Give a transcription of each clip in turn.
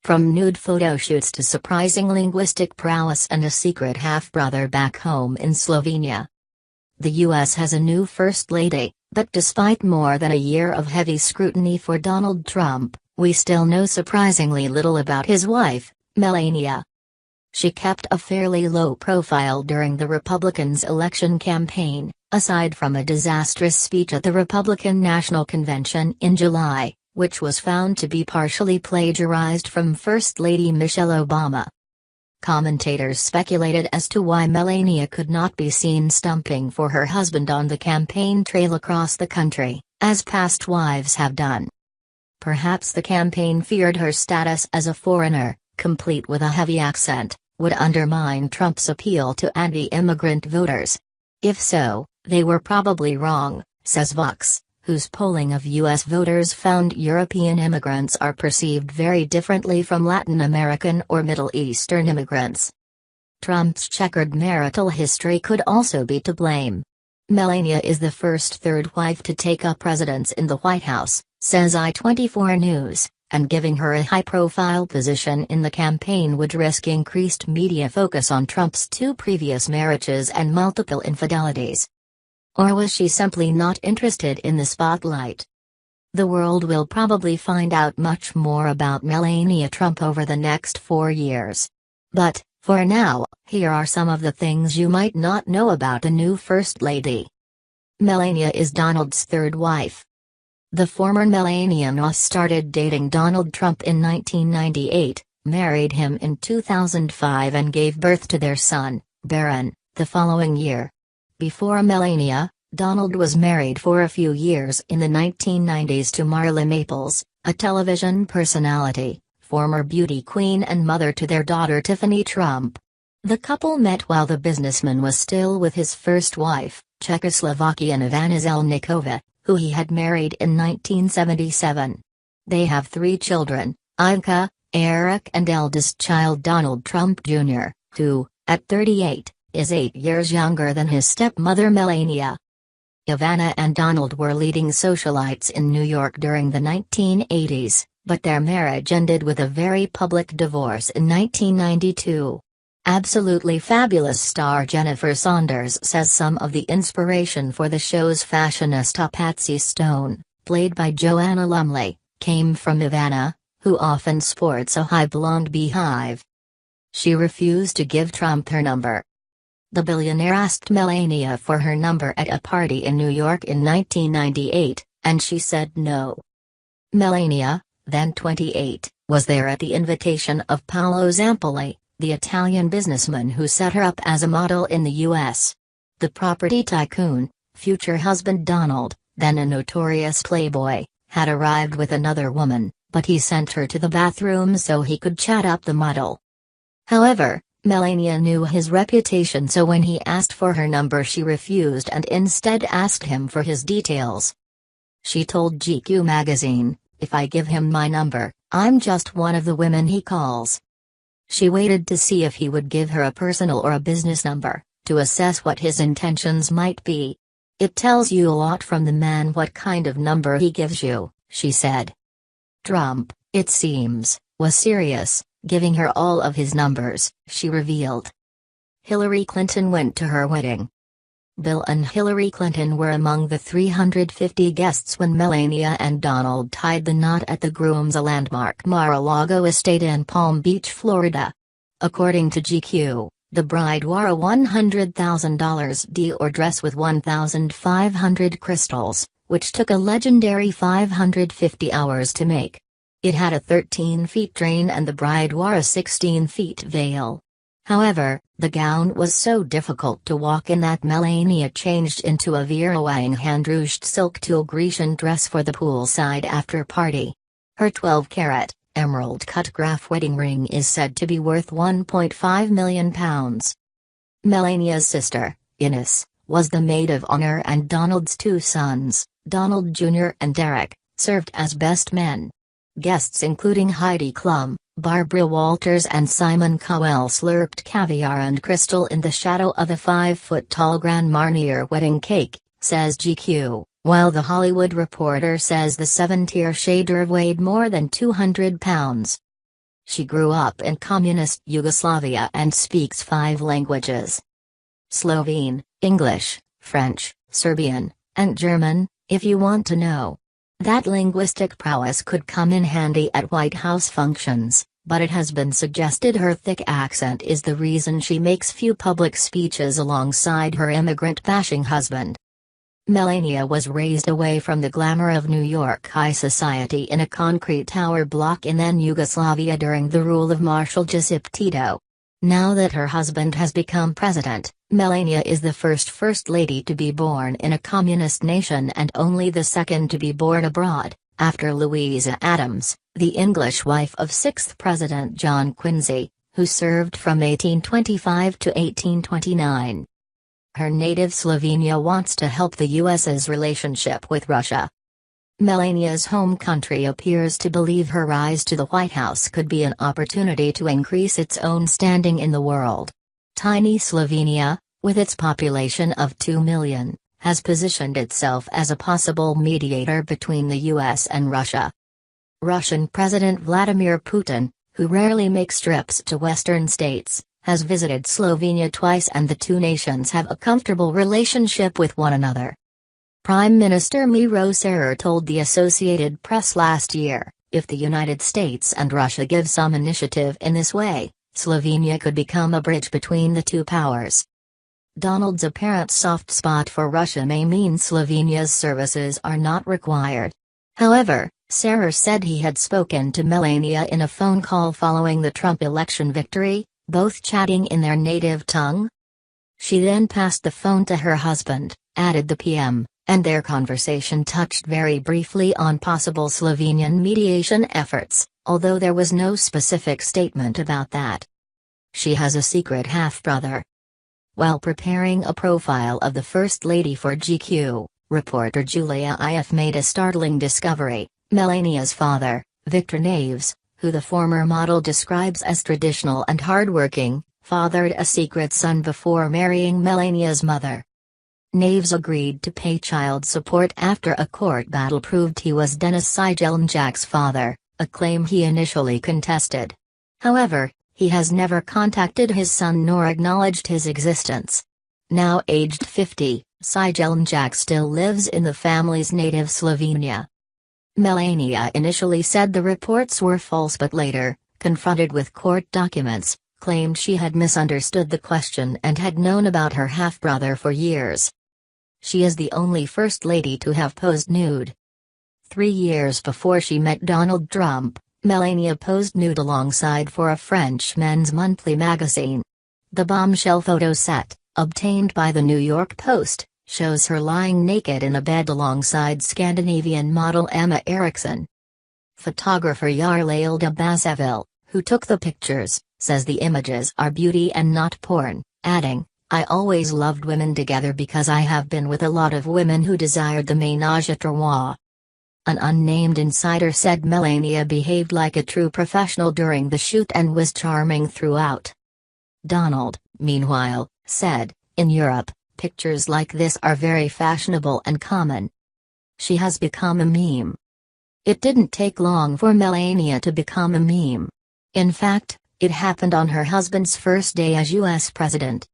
From nude photoshoots to surprising linguistic prowess and a secret half-brother back home in Slovenia. The U.S. has a new First Lady, but despite more than a year of heavy scrutiny for Donald Trump, we still know surprisingly little about his wife, Melania. She kept a fairly low profile during the Republicans' election campaign, aside from a disastrous speech at the Republican National Convention in July, which was found to be partially plagiarized from First Lady Michelle Obama. Commentators speculated as to why Melania could not be seen stumping for her husband on the campaign trail across the country, as past wives have done. Perhaps the campaign feared her status as a foreigner, complete with a heavy accent, would undermine Trump's appeal to anti-immigrant voters. If so, they were probably wrong, says Vox, whose polling of U.S. voters found European immigrants are perceived very differently from Latin American or Middle Eastern immigrants. Trump's checkered marital history could also be to blame. Melania is the first third wife to take up residence in the White House, says i24 News, and giving her a high-profile position in the campaign would risk increased media focus on Trump's two previous marriages and multiple infidelities. Or was she simply not interested in the spotlight? The world will probably find out much more about Melania Trump over the next 4 years. But, for now, here are some of the things you might not know about a new First Lady. Melania is Donald's third wife. The former Melania started dating Donald Trump in 1998, married him in 2005 and gave birth to their son, Barron, the following year. Before Melania, Donald was married for a few years in the 1990s to Marla Maples, a television personality, former beauty queen and mother to their daughter Tiffany Trump. The couple met while the businessman was still with his first wife, Czechoslovakian Ivana Zelníková, who he had married in 1977. They have 3 children, Ivka, Eric and eldest child Donald Trump Jr., who, at 38, is 8 years younger than his stepmother Melania. Ivana and Donald were leading socialites in New York during the 1980s, but their marriage ended with a very public divorce in 1992. Absolutely Fabulous star Jennifer Saunders says some of the inspiration for the show's fashionista Patsy Stone, played by Joanna Lumley, came from Ivana, who often sports a high blonde beehive. She refused to give Trump her number. The billionaire asked Melania for her number at a party in New York in 1998, and she said no. Melania, then 28, was there at the invitation of Paolo Zampoli, the Italian businessman who set her up as a model in the U.S. The property tycoon, future husband Donald, then a notorious playboy, had arrived with another woman, but he sent her to the bathroom so he could chat up the model. However, Melania knew his reputation, so when he asked for her number she refused and instead asked him for his details. She told GQ magazine, "If I give him my number, I'm just one of the women he calls." She waited to see if he would give her a personal or a business number, to assess what his intentions might be. "It tells you a lot from the man what kind of number he gives you," she said. Trump, it seems, was serious, giving her all of his numbers, she revealed. Hillary Clinton went to her wedding. Bill and Hillary Clinton were among the 350 guests when Melania and Donald tied the knot at the groom's landmark Mar-a-Lago estate in Palm Beach, Florida. According to GQ, the bride wore a $100,000 Dior dress with 1,500 crystals, which took a legendary 550 hours to make. It had a 13-foot train and the bride wore a 16-foot veil. However, the gown was so difficult to walk in that Melania changed into a viewing hand-ruched silk tulle Grecian dress for the poolside after-party. Her 12-carat, emerald-cut Graf wedding ring is said to be worth £1.5 million. Melania's sister, Ines, was the maid of honor and Donald's 2 sons, Donald Jr. and Derek, served as best men. Guests including Heidi Klum, Barbara Walters and Simon Cowell slurped caviar and crystal in the shadow of a 5-foot-tall Grand Marnier wedding cake, says GQ, while The Hollywood Reporter says the 7-tier shader weighed more than 200 pounds. She grew up in communist Yugoslavia and speaks 5 languages: Slovene, English, French, Serbian, and German, if you want to know. That linguistic prowess could come in handy at White House functions, but it has been suggested her thick accent is the reason she makes few public speeches alongside her immigrant-bashing husband. Melania was raised away from the glamour of New York high society in a concrete tower block in then Yugoslavia during the rule of Marshal Josip Tito. Now that her husband has become president, Melania is the first lady to be born in a communist nation and only the second to be born abroad, after Louisa Adams, the English wife of 6th President John Quincy, who served from 1825 to 1829. Her native Slovenia wants to help the US's relationship with Russia. Melania's home country appears to believe her rise to the White House could be an opportunity to increase its own standing in the world. Tiny Slovenia, with its population of 2 million, has positioned itself as a possible mediator between the US and Russia. Russian President Vladimir Putin, who rarely makes trips to Western states, has visited Slovenia twice and the two nations have a comfortable relationship with one another. Prime Minister Miro Cerar told the Associated Press last year, if the United States and Russia give some initiative in this way, Slovenia could become a bridge between the two powers. Donald's apparent soft spot for Russia may mean Slovenia's services are not required. However, Cerar said he had spoken to Melania in a phone call following the Trump election victory, both chatting in their native tongue. She then passed the phone to her husband, added the PM, and their conversation touched very briefly on possible Slovenian mediation efforts, although there was no specific statement about that. She has a secret half-brother. While preparing a profile of the First Lady for GQ, reporter Julia If made a startling discovery. Melania's father, Victor Naves, who the former model describes as traditional and hardworking, fathered a secret son before marrying Melania's mother. Naves agreed to pay child support after a court battle proved he was Denis Sijelnjak's father, a claim he initially contested. However, he has never contacted his son nor acknowledged his existence. Now aged 50, Sijelnjak still lives in the family's native Slovenia. Melania initially said the reports were false but later, confronted with court documents, claimed she had misunderstood the question and had known about her half-brother for years. She is the only First Lady to have posed nude. 3 years before she met Donald Trump, Melania posed nude alongside for a French men's monthly magazine. The bombshell photo set, obtained by the New York Post, shows her lying naked in a bed alongside Scandinavian model Emma Eriksson. Photographer Jarlailda Baseville, who took the pictures, says the images are beauty and not porn, adding, "I always loved women together because I have been with a lot of women who desired the ménage à trois." An unnamed insider said Melania behaved like a true professional during the shoot and was charming throughout. Donald, meanwhile, said, "In Europe, pictures like this are very fashionable and common." She has become a meme. It didn't take long for Melania to become a meme. In fact, it happened on her husband's first day as U.S. president.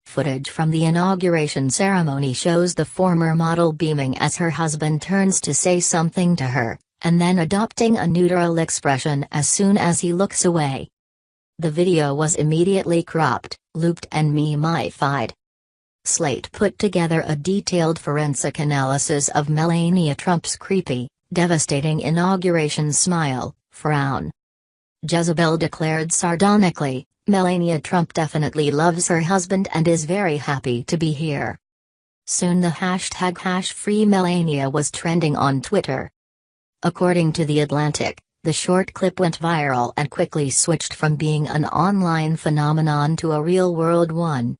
Footage from the inauguration ceremony shows the former model beaming as her husband turns to say something to her, and then adopting a neuteral expression as soon as he looks away. The video was immediately cropped, looped and meme-ified. Slate put together a detailed forensic analysis of Melania Trump's creepy, devastating inauguration smile, frown. Jezebel declared sardonically, "Melania Trump definitely loves her husband and is very happy to be here." Soon the hashtag #FreeMelania was trending on Twitter. According to The Atlantic, the short clip went viral and quickly switched from being an online phenomenon to a real-world one.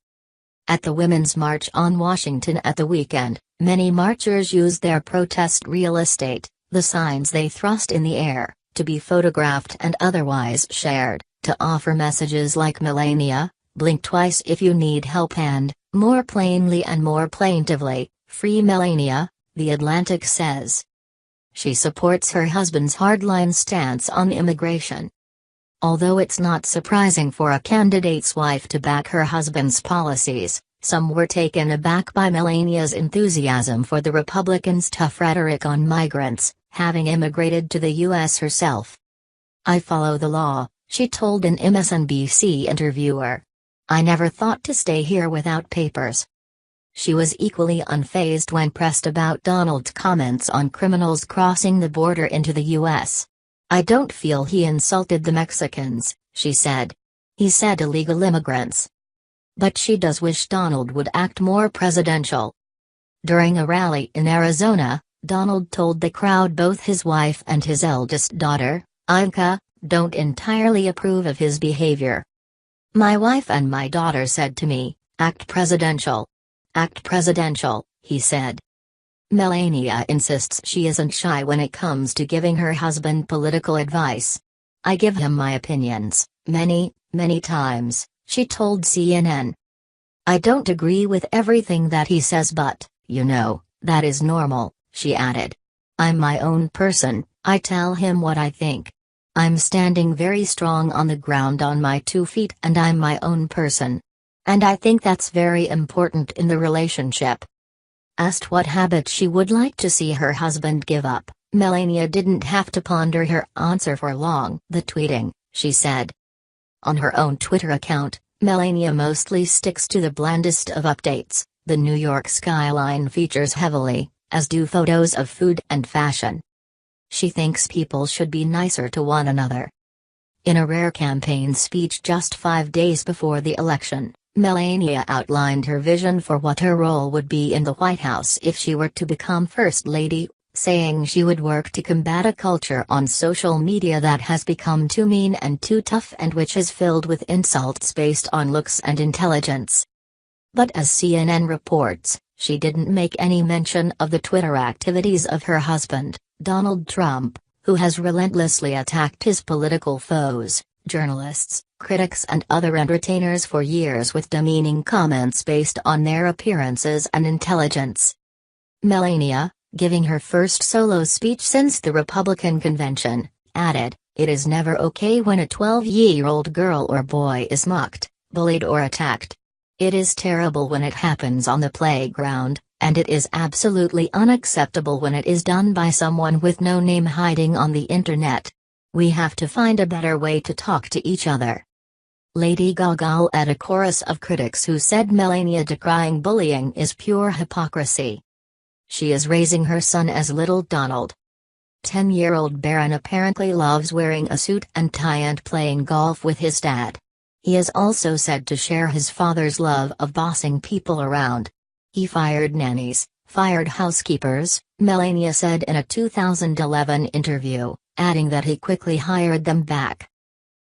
At the Women's March on Washington at the weekend, many marchers used their protest real estate, the signs they thrust in the air, to be photographed and otherwise shared, to offer messages like "Melania, blink twice if you need help" and, more plainly and more plaintively, "Free Melania," The Atlantic says. She supports her husband's hardline stance on immigration. Although it's not surprising for a candidate's wife to back her husband's policies, some were taken aback by Melania's enthusiasm for the Republicans' tough rhetoric on migrants, having immigrated to the U.S. herself. "I follow the law," she told an MSNBC interviewer. "I never thought to stay here without papers." She was equally unfazed when pressed about Donald's comments on criminals crossing the border into the U.S. "I don't feel he insulted the Mexicans," she said. "He said illegal immigrants." But she does wish Donald would act more presidential. During a rally in Arizona, Donald told the crowd both his wife and his eldest daughter, Ivanka, don't entirely approve of his behavior. "My wife and my daughter said to me, 'Act presidential. Act presidential,'" he said. Melania insists she isn't shy when it comes to giving her husband political advice. "I give him my opinions, many, many times," she told CNN. "I don't agree with everything that he says, but, that is normal," she added. "I'm my own person, I tell him what I think. I'm standing very strong on the ground on my 2 feet and I'm my own person. And I think that's very important in the relationship." Asked what habit she would like to see her husband give up, Melania didn't have to ponder her answer for long. "The tweeting," she said. On her own Twitter account, Melania mostly sticks to the blandest of updates. The New York skyline features heavily, as do photos of food and fashion. She thinks people should be nicer to one another. In a rare campaign speech just 5 days before the election, Melania outlined her vision for what her role would be in the White House if she were to become First Lady, saying she would work to combat a culture on social media that has become too mean and too tough and which is filled with insults based on looks and intelligence. But as CNN reports, she didn't make any mention of the Twitter activities of her husband, Donald Trump, who has relentlessly attacked his political foes, journalists, critics and other entertainers for years with demeaning comments based on their appearances and intelligence. Melania, giving her first solo speech since the Republican convention, added, "It is never okay when a 12-year-old girl or boy is mocked, bullied or attacked. It is terrible when it happens on the playground, and it is absolutely unacceptable when it is done by someone with no name hiding on the internet. We have to find a better way to talk to each other." Lady Gaga led a chorus of critics who said Melania decrying bullying is pure hypocrisy. She is raising her son as little Donald. 10-year-old Barron apparently loves wearing a suit and tie and playing golf with his dad. He is also said to share his father's love of bossing people around. He fired nannies, fired housekeepers, Melania said in a 2011 interview, adding that he quickly hired them back.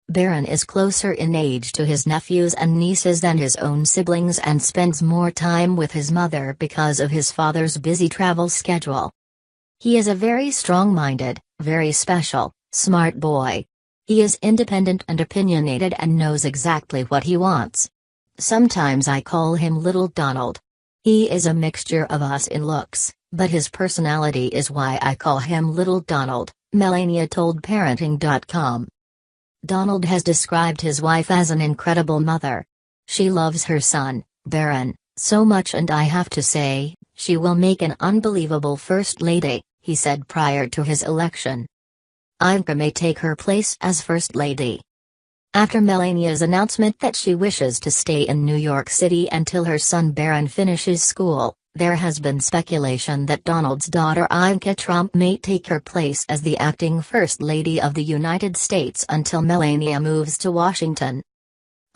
Barron is closer in age to his nephews and nieces than his own siblings and spends more time with his mother because of his father's busy travel schedule. He is a very strong-minded, very special, smart boy. He is independent and opinionated and knows exactly what he wants. Sometimes I call him Little Donald. He is a mixture of us in looks, but his personality is why I call him Little Donald, Melania told Parenting.com. Donald has described his wife as an incredible mother. She loves her son, Barron, so much, and I have to say, she will make an unbelievable First Lady, he said prior to his election. Ivanka may take her place as First Lady. After Melania's announcement that she wishes to stay in New York City until her son Barron finishes school, there has been speculation that Donald's daughter Melania Trump may take her place as the acting First Lady of the United States until Melania moves to Washington.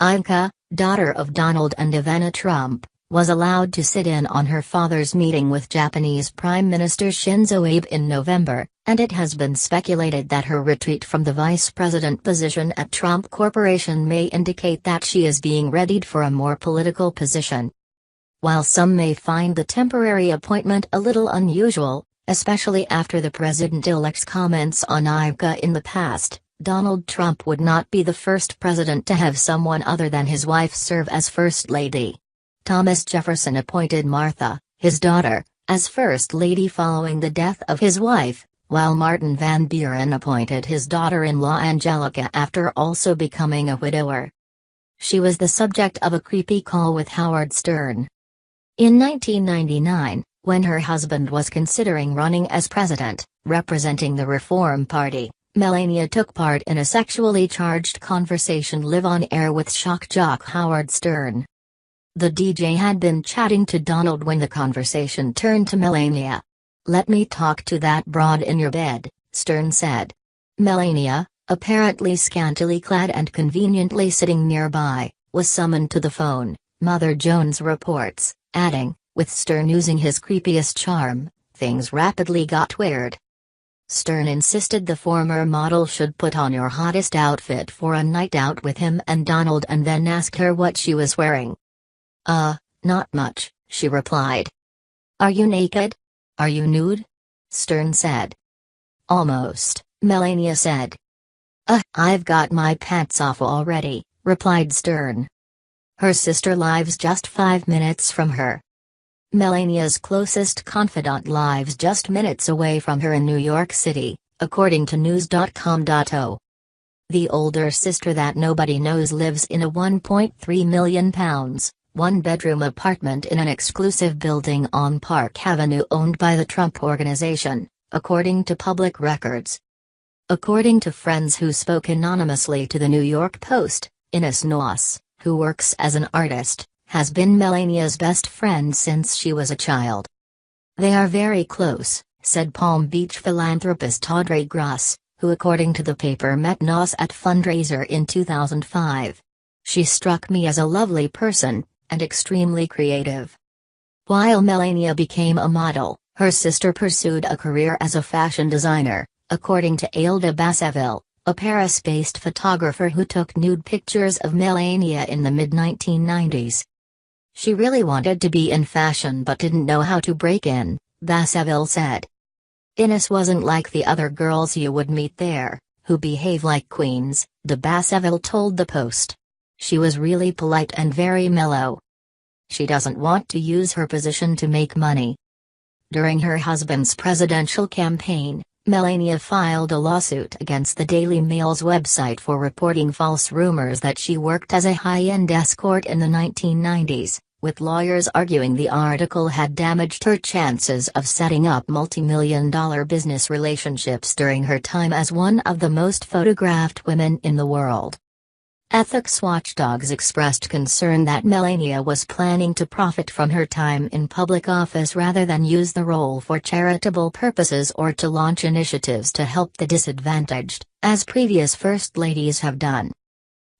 Ivanka, daughter of Donald and Melania Trump, was allowed to sit in on her father's meeting with Japanese Prime Minister Shinzo Abe in November, and it has been speculated that her retreat from the vice president position at Trump Corporation may indicate that she is being readied for a more political position. While some may find the temporary appointment a little unusual, especially after the president-elect's comments on Ivanka in the past, Donald Trump would not be the first president to have someone other than his wife serve as First Lady. Thomas Jefferson appointed Martha, his daughter, as First Lady following the death of his wife, while Martin Van Buren appointed his daughter-in-law Angelica after also becoming a widower. She was the subject of a creepy call with Howard Stern. In 1999, when her husband was considering running as president, representing the Reform Party, Melania took part in a sexually charged conversation live on air with shock jock Howard Stern. The DJ had been chatting to Donald when the conversation turned to Melania. "Let me talk to that broad in your bed," Stern said. Melania, apparently scantily clad and conveniently sitting nearby, was summoned to the phone, Mother Jones reports, adding, with Stern using his creepiest charm, things rapidly got weird. Stern insisted the former model should put on your hottest outfit for a night out with him and Donald and then ask her what she was wearing. Not much," she replied. "Are you naked? Are you nude?" Stern said. "Almost," Melania said. I've got my pants off already," replied Stern. Her sister lives just 5 minutes from her. Melania's closest confidant lives just minutes away from her in New York City, according to news.com.o. The older sister that nobody knows lives in a £1.3 million, one-bedroom apartment in an exclusive building on Park Avenue owned by the Trump Organization, according to public records. According to friends who spoke anonymously to the New York Post, Ines Noas, who works as an artist, has been Melania's best friend since she was a child. "They are very close," said Palm Beach philanthropist Audrey Gross, who according to the paper met Noas at fundraiser in 2005. "She struck me as a lovely person, and extremely creative." While Melania became a model, her sister pursued a career as a fashion designer, according to Ailda Basseville, a Paris-based photographer who took nude pictures of Melania in the mid-1990s. "She really wanted to be in fashion but didn't know how to break in," Basseville said. "Ines wasn't like the other girls you would meet there, who behave like queens," de Basseville told the Post. "She was really polite and very mellow. She doesn't want to use her position to make money." During her husband's presidential campaign, Melania filed a lawsuit against the Daily Mail's website for reporting false rumors that she worked as a high-end escort in the 1990s, with lawyers arguing the article had damaged her chances of setting up multi-million-dollar business relationships during her time as one of the most photographed women in the world. Ethics watchdogs expressed concern that Melania was planning to profit from her time in public office rather than use the role for charitable purposes or to launch initiatives to help the disadvantaged, as previous First Ladies have done.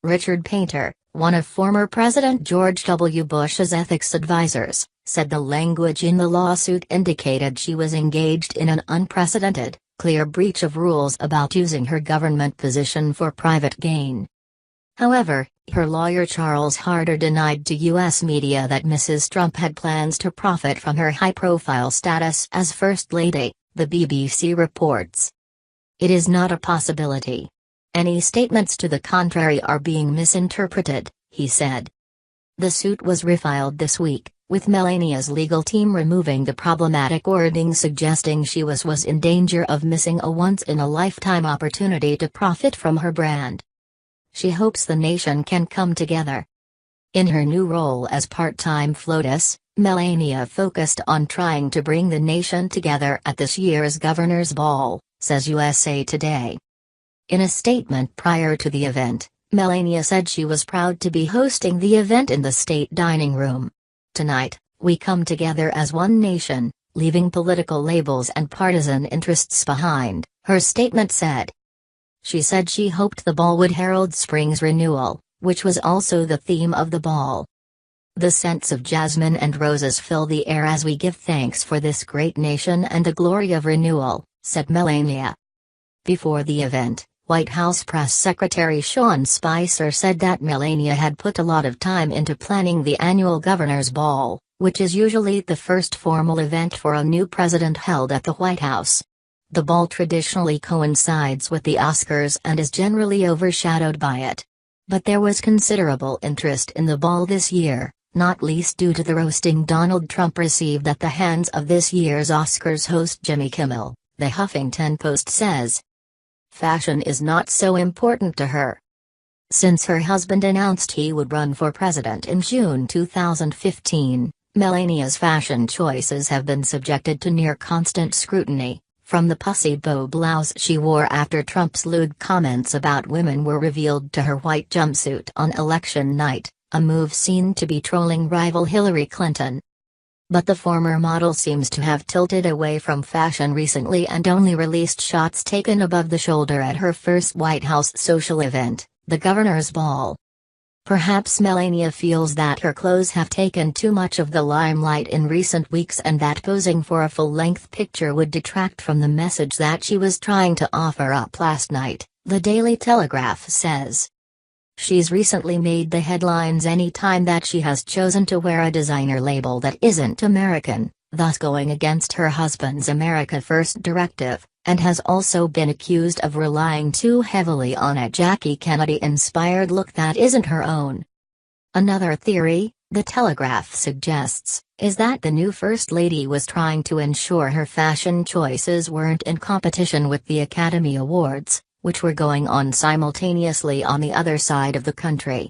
Richard Painter, one of former President George W. Bush's ethics advisors, said the language in the lawsuit indicated she was engaged in an unprecedented, clear breach of rules about using her government position for private gain. However, her lawyer Charles Harder denied to U.S. media that Mrs. Trump had plans to profit from her high-profile status as First Lady, the BBC reports. "It is not a possibility. Any statements to the contrary are being misinterpreted," he said. The suit was refiled this week, with Melania's legal team removing the problematic wording suggesting she was in danger of missing a once-in-a-lifetime opportunity to profit from her brand. She hopes the nation can come together. In her new role as part-time FLOTUS, Melania focused on trying to bring the nation together at this year's Governor's Ball, says USA Today. In a statement prior to the event, Melania said she was proud to be hosting the event in the state dining room. "Tonight, we come together as one nation, leaving political labels and partisan interests behind," her statement said. She said she hoped the ball would herald spring's renewal, which was also the theme of the ball. "The scents of jasmine and roses fill the air as we give thanks for this great nation and the glory of renewal," said Melania. Before the event, White House Press Secretary Sean Spicer said that Melania had put a lot of time into planning the annual Governor's Ball, which is usually the first formal event for a new president held at the White House. The ball traditionally coincides with the Oscars and is generally overshadowed by it. But there was considerable interest in the ball this year, not least due to the roasting Donald Trump received at the hands of this year's Oscars host Jimmy Kimmel, The Huffington Post says. Fashion is not so important to her. Since her husband announced he would run for president in June 2015, Melania's fashion choices have been subjected to near constant scrutiny, from the pussy bow blouse she wore after Trump's lewd comments about women were revealed to her white jumpsuit on election night, a move seen to be trolling rival Hillary Clinton. But the former model seems to have tilted away from fashion recently and only released shots taken above the shoulder at her first White House social event, the governor's ball. Perhaps Melania feels that her clothes have taken too much of the limelight in recent weeks and that posing for a full-length picture would detract from the message that she was trying to offer up last night, the Daily Telegraph says. She's recently made the headlines any time that she has chosen to wear a designer label that isn't American, thus going against her husband's America First directive, and has also been accused of relying too heavily on a Jackie Kennedy-inspired look that isn't her own. Another theory, the Telegraph suggests, is that the new First Lady was trying to ensure her fashion choices weren't in competition with the Academy Awards, which were going on simultaneously on the other side of the country.